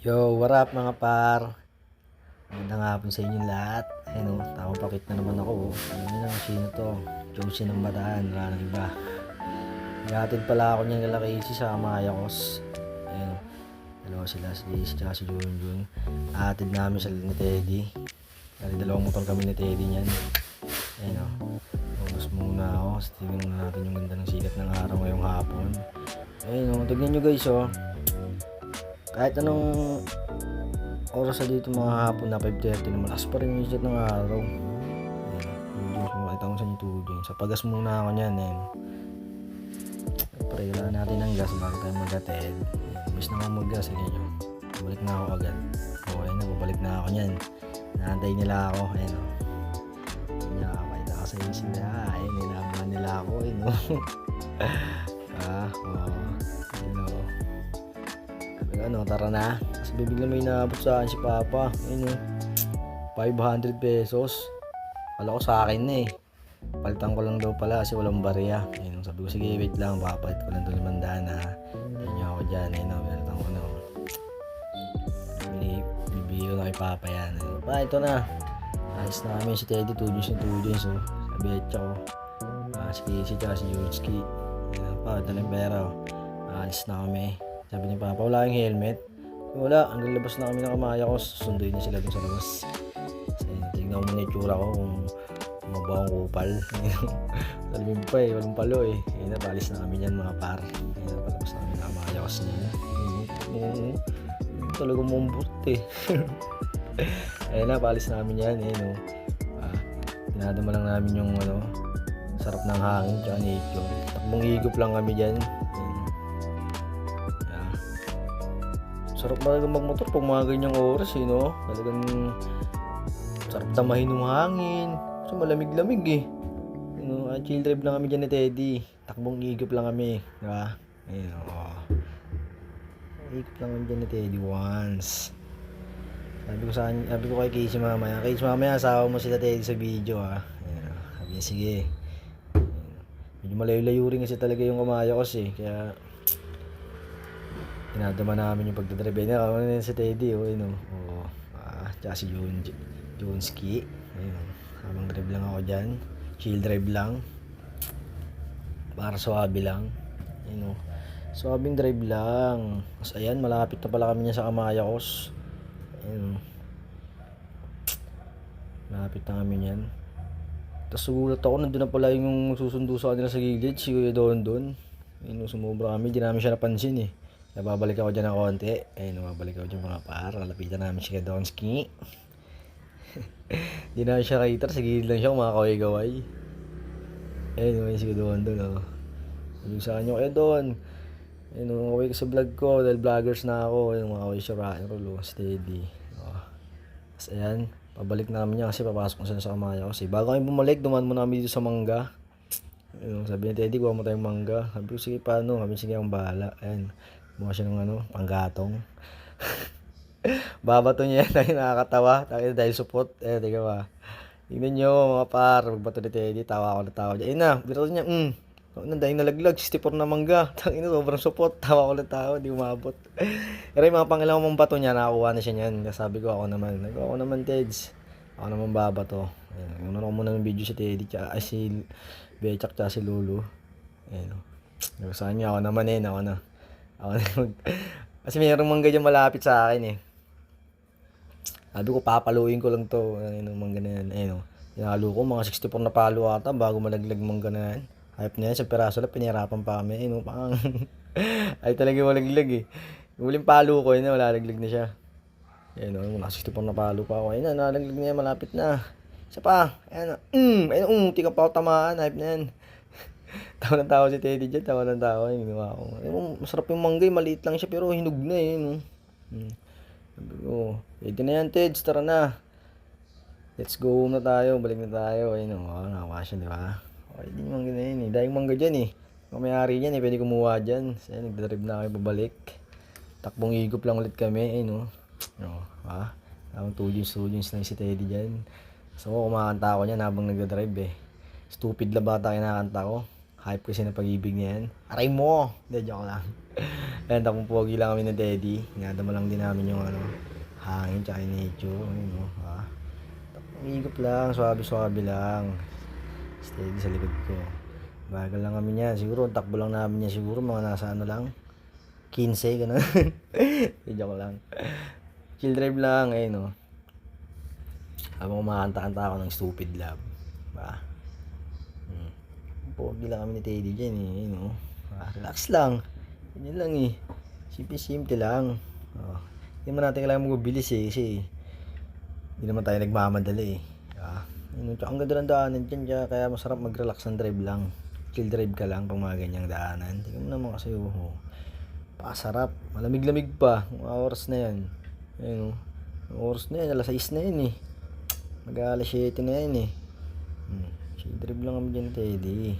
Yo, what up mga par? Magandang hapon sa inyong lahat. Ayun o, tamang pakit na naman ako. Alam niyo na sino to. Josie ng Bataan, wala nang iba. Ihatid pala ako niyan kala Casey sa Mayakos. Ayun o, dalawa sila, si Casey tsaka si Junjun. Ihatid namin sila ni Teddy. Kali dalawang motor kami ni Teddy niyan. Ayun o, focus muna ako. Tingnan natin yung ganda ng sikat ng araw ngayong hapon. Ayun o, tignan nyo guys o. Kahit anong oras na dito mga hapon na 5:30 na malakas pa rin yung sikat ng araw. Ayan, makita ko sa YouTube dyan. Sa pagas muna ako niyan. Kailangan natin ng gas bago tayo mag-atid. Miss na ako mag-gas. Sige nyo. Balik na ako agad. Okay na, babalik na ako niyan. Naantay nila ako. Ayan o. Nakakita ka sa isip na. Ayun, nilaban nila ako. Ayun o. Ayun o. Ano, tara na. Kasi bibigla may naabot sa akin si Papa. Ayun o. 500 pesos. Kala ko sa akin na eh. Palitan ko lang daw pala kasi walang barya. Ayun, sabi ko sige wait lang. Papalit ko lang ito 500 na. Ayun nyo ako dyan. Ayun o. Palitan ko na o. Bibigyan ko na kay Papa yan. Ayun. Pa, ito na. Ayos na kami si Teddy. 2 jeans na 2 jeans o. Sabi etcha ko. Si Casey tsaka si Jutski. Ayun pa. Ito lang pera o. Alis na kami. Sabi ni Papa, wala yung helmet. Wala, hanggang labas na kami ng Kamayakos. Sunduin niya sila dun sa labas. So, tignan mo muna yung tsura ko kung mabawang kupal. Salimim pa eh, walang palo eh. Ayun na, palis na kami dyan mga par. Ayun na, palabas na kami ng Kamayakos niya. Talagang mumbot eh. Ayun na, palis na kami yan. Ayun o. Tinadama lang namin yung sarap ng hangin tsaka nature. Takbong higop lang kami dyan. Sarap talaga magmotor pag mga ganyang oras eh, no? Talagang sarap tamahin ng hangin. Kasi malamig-lamig eh. Chill drive lang kami dyan ni Teddy. Takbong igop lang kami. Diba? Ayun o. Igop lang kami dyan ni Teddy once. Sabi ko kay Casey mamaya. Casey mamaya, asawa mo sila Teddy sa video ha. Ayun o. Sabi niya, sige. Medyo malayo-layo rin kasi talaga yung Kamayakos eh. Kaya tinadama namin yung pagdadrive. Ayun na si Teddy tsaka si Junski. Ayun, habang drive lang ako dyan. Chill drive lang. Para suwabe lang. Ayun o. Suwabing drive lang. Tapos ayan, malapit na pala kami niya sa Kamayakos. Ayun o. Malapit na kami niyan. Tapos sugulat ako, nandun na pala yung susundo sa kanila sa gilid. Si Kuya Don. Ayun o, sumubra kami. Di namin siya napansin eh. Nababalik ako dyan ng konti. Ayun, nababalik ako dyan mga par. Lalapitan namin si Kadonski. Di namin siya kita. Sa gilid lang siya kung mga kaway-gaway. Ayun, si Don o. Sabi sa kanya, Don. Ayun, kaway ka sa vlog ko. Dahil vloggers na ako. Ayun, mga kaway siya rock and roll. Steady. Tapos ayan, pabalik namin niya kasi papasok ko sa Kamayakos. Bago kami bumalik, dumaan muna kami dito sa mangga. Ayun, sabi ni Teddy, kuha mo tayong mangga. Sabi ko, sige paano? Sabi, sige akong bahala. Ayun. Buka siya ng panggatong. Babato niya yan. Ayun, nakakatawa. Dahil support. Teka ba. Tingnan nyo mga par. Magbato ni Teddy. Tawa ako na tawa dyan. Ayun na. Birato niya. Dahil nalaglag. 64 na mangga. Tangina, sobrang support. Tawa ko na tawa. Di umabot. Pero yung mga pangilawang mong bato niya, nakakuha na siya niyan. Sabi ko ako naman. Ako naman, Teds. Ako naman babato. Ayun. Yung muna ng video si Teddy. Tsaka si Bechak tsaka si Lulu. Ayun. Saan niya ako naman ako na. Kasi mayroong mangga dyan malapit sa akin eh. Sabi ko papaluin ko lang to. Ayun, mangga na yan. Ayun, hinalo ko mga 64 na palo ata bago malaglag mangga na yan. Hype na yan sa peraso lang, pinahirapan pa kami. Ayun, pang ay talaga malaglag eh. Yung huling palo ko yun, malalaglag na siya. Ayun, mga 64 na palo pa ako. Ayun, nalaglag na yan, malapit na. Isa pa. Ayun, tika pa ako tamaan. Hype na yan. Tawa ng tawa si Teddy dyan, tawa ng tawa yung ginawa ko. Masarap yung manggay, maliit lang siya pero hinug na eh. Sabi ko, pwede na yan Teds, tara na. Let's go home na tayo, balik na tayo. Ayun nakawa siya, di ba? Okay din yung mangga na yun eh. Dahil mangga dyan eh. Kung may-ari dyan eh, pwede kumuha dyan. So nagdadrive na kami pabalik. Takbong igop lang ulit kami, ayun Habang 2 jeans lang si Teddy dyan. So kumakanta ako niyan habang nagdadrive eh. Stupid lang bata kinakanta ko. Hype kasi na pag-ibig niya yan. Aray mo! Hindi, joke lang. Ayan, takong pogi lang kami ng Teddy. Inadama lang din namin yung ano, hangin tsaka yung nature. Ayun, no? Umigop lang, swabe-swabe lang. Steady sa likod ko. Bagal lang kami niya. Siguro, takbo lang namin niya siguro. Mga nasa ano lang. 15, gano'n. Joke lang. Chill drive lang, eh, no. Habang kumakanta-kanta ako ng Stupid Love. Ba? Pogi lang kami ni Teddy dyan, eh, no. Relax lang. Ganyan lang, eh. Simple-simple lang. Hindi naman natin kailangan magbibilis, eh. Kasi, hindi naman tayo nagmamadali, eh. Tsaka ang ganda ng daanan dyan, kaya masarap mag-relax ng drive lang. Chill drive ka lang pag mga ganyang daanan. Tingnan mo naman kasi, pakasarap. Malamig-lamig pa. Mga oras na yan. Ayun, ang oras na yan, alas 6 na yan, eh. Mag-alas 7 na yan, eh. Chill drive lang kami dyan, Teddy.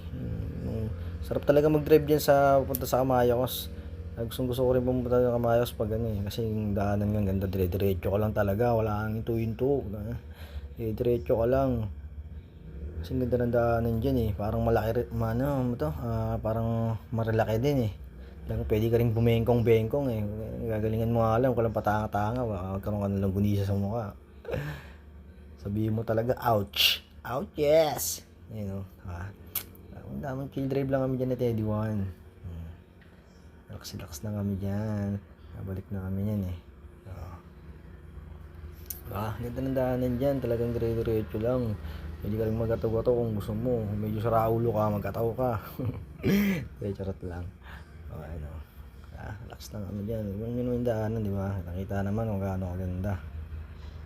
Sarap talaga mag-drive dyan sa pupunta sa Kamayos. Gusto ko rin pumunta sa Kamayos pag ano, eh. Kasi yung daanan nga ganda, dire-diretso ka lang talaga. Wala kang hinto-hinto. Diretso ka lang. Kasi ganda ng daanan dyan, eh. Parang malaki, parang marilaki din, eh. Pwede ka rin bumengkong-bengkong, eh. Gagalingan mo nga lang, kung walang patanga-tanga, magkaroon ka nalang gunisa sa mukha. Sabihin mo talaga, ouch. Ouch, yes. Ang daming chill drive lang kami dyan na Teddy One. Relax lang kami dyan. Nabalik na kami yan, eh. Ganda ng daanan dyan. Talagang dire-diretso lang. Pwede ka rin magkataw-kataw kung gusto mo. Medyo sa raulo ka, magkataw ka. Charot lang. Relax lang kami dyan. Ibang yun yung daanan, di ba? Nakita naman kung gaano kaganda.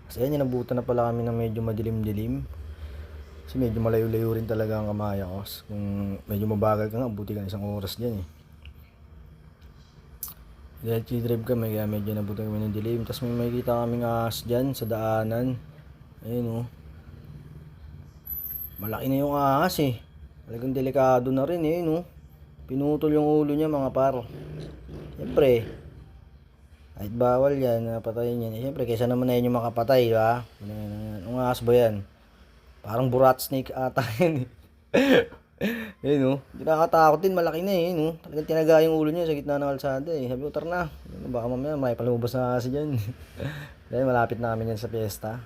Kasi yan, nabutan na pala kami ng medyo madilim-dilim. Kasi medyo malayo-layo rin talaga ang Kamayos. Kung medyo mabagal ka nga, buti ka 1 oras dyan, eh. Dahil chill drive kami, kaya medyo nabutan kami ng dilim. Tapos may makikita kaming ahas dyan sa daanan. Ayun, malaki na yung ahas, eh. Talagang delikado na rin, eh, no. Pinutol yung ulo niya, mga par. Siyempre, kahit bawal yan, napatayin yan. Siyempre, kaysa naman na yun yung makapatay, di ba? Ang ahas ba yan? Parang burat snake ata yan, eh. Ayun, no. Hindi nakakatakot din, malaki na, eh, no. Talagang tinaga yung ulo niya sa gitna ng kalsada, eh. Sabi ko, tara na. Baka mamaya may palumabas na kasi dyan. Dahil malapit na kami yan sa piyesta.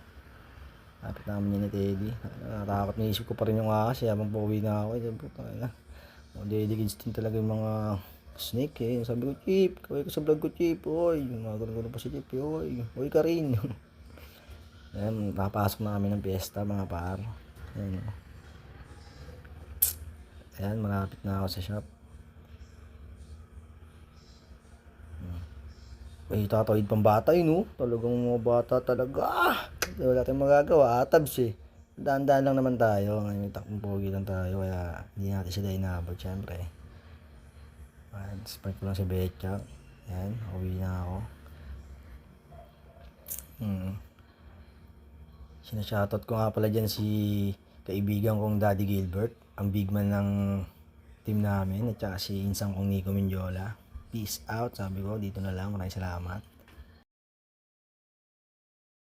Malapit na kami yan ni Teddy. Nakatakot, naisip ko pa rin yung ahas, eh. Habang pauwi na ako, sabi ko, tayo. Dedikids din talaga yung mga snake, eh. Sabi ko, Chip, kaway ka sa vlog ko, Chip. Oy, gano'n pa si Chip, oy. Oy ka rin. Ayan, nakapasok na kami ng piyesta, mga par. Ayan, ayan, malapit na ako sa shop. Ay, tatawid pang bata yun, no? Talagang mga bata talaga. Wala tayong magagawa, atabs, eh. Daan-daan lang naman tayo. Ngayon, takbong pogi lang tayo. Kaya hindi natin sila inabot, syempre. Ayan, spark ko lang si Betcha. Ayan, uwi na ako. Sinashoutout ko nga pala dyan si kaibigan kong Daddy Gilbert, ang big man ng team namin, at saka si insang kong Nico Mendiola. Peace out, sabi ko, dito na lang. Maraming salamat.